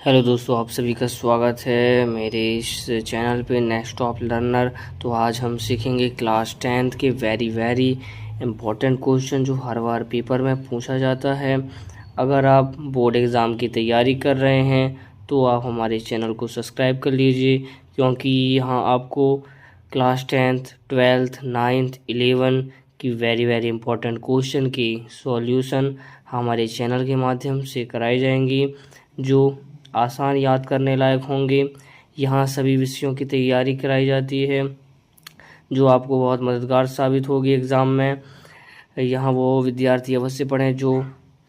Hello दोस्तों, आप सभी का स्वागत है मेरे इस चैनल पे नेक्स्ट टॉप लर्नर। तो आज हम सीखेंगे क्लास 10th के वेरी इम्पोर्टेंट क्वेश्चन जो हर बार पेपर में पूछा जाता है। अगर आप बोर्ड एग्ज़ाम की तैयारी कर रहे हैं तो आप हमारे चैनल को सब्सक्राइब कर लीजिए, क्योंकि यहाँ आपको क्लास 10th 12th 9th 11 की वेरी इम्पोर्टेंट क्वेश्चन की सॉल्यूशन हमारे चैनल के माध्यम से कराई जाएंगी, जो आसान याद करने लायक होंगे। यहाँ सभी विषयों की तैयारी कराई जाती है जो आपको बहुत मददगार साबित होगी एग्ज़ाम में। यहाँ वो विद्यार्थी अवश्य पढ़ें जो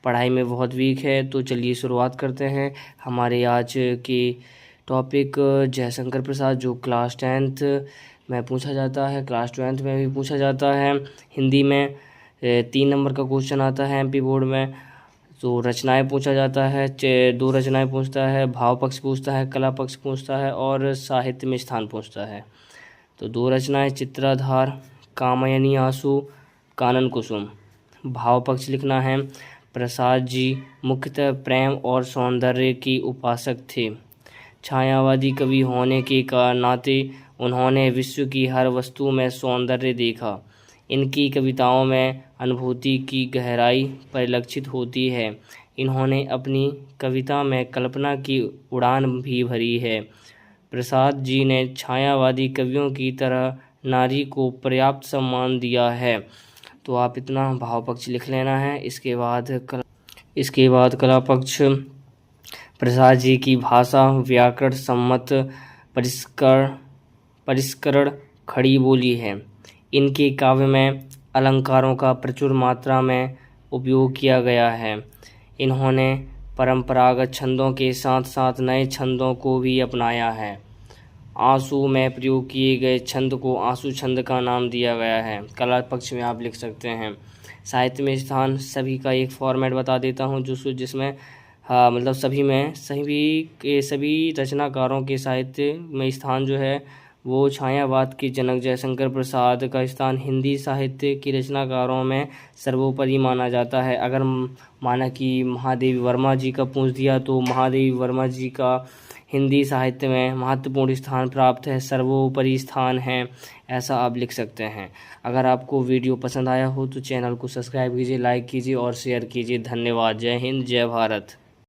पढ़ाई में बहुत वीक है। तो चलिए शुरुआत करते हैं। हमारे आज के टॉपिक जयशंकर प्रसाद, जो क्लास 10th में पूछा जाता है, क्लास 12th में भी पूछा जाता है। हिंदी में 3 नंबर का क्वेश्चन आता है एमपी बोर्ड में। तो रचनाएं पूछा जाता है, 2 रचनाएं पूछता है, भाव पक्ष पूछता है, कला पक्ष पूछता है और साहित्य में स्थान पूछता है। तो 2 रचनाएं चित्राधार, कामयनी आंसू, कानन कुसुम। भाव पक्ष लिखना है। प्रसाद जी मुख्यतः प्रेम और सौंदर्य की उपासक थे। छायावादी कवि होने के नाते उन्होंने विश्व की हर वस्तु में सौंदर्य देखा। इनकी कविताओं में अनुभूति की गहराई परिलक्षित होती है। इन्होंने अपनी कविता में कल्पना की उड़ान भी भरी है। प्रसाद जी ने छायावादी कवियों की तरह नारी को पर्याप्त सम्मान दिया है। तो आप इतना भाव पक्ष लिख लेना है। इसके बाद कला पक्ष प्रसाद जी की भाषा व्याकरण सम्मत परिष्करण खड़ी बोली है। इनके काव्य में अलंकारों का प्रचुर मात्रा में उपयोग किया गया है। इन्होंने परंपरागत छंदों के साथ साथ नए छंदों को भी अपनाया है। आंसू में प्रयोग किए गए छंद को आंसू छंद का नाम दिया गया है। कला पक्ष में आप लिख सकते हैं। साहित्य में स्थान सभी का एक फॉर्मेट बता देता हूँ जिसमें मतलब सभी रचनाकारों के साहित्य में स्थान जो है वो छायावाद के जनक जयशंकर प्रसाद का स्थान हिंदी साहित्य के रचनाकारों में सर्वोपरि माना जाता है। अगर माना कि महादेवी वर्मा जी का पूछ दिया तो महादेवी वर्मा जी का हिंदी साहित्य में महत्वपूर्ण स्थान प्राप्त है, सर्वोपरि स्थान है, ऐसा आप लिख सकते हैं। अगर आपको वीडियो पसंद आया हो तो चैनल को सब्सक्राइब कीजिए, लाइक कीजिए और शेयर कीजिए। धन्यवाद। जय हिंद, जय भारत।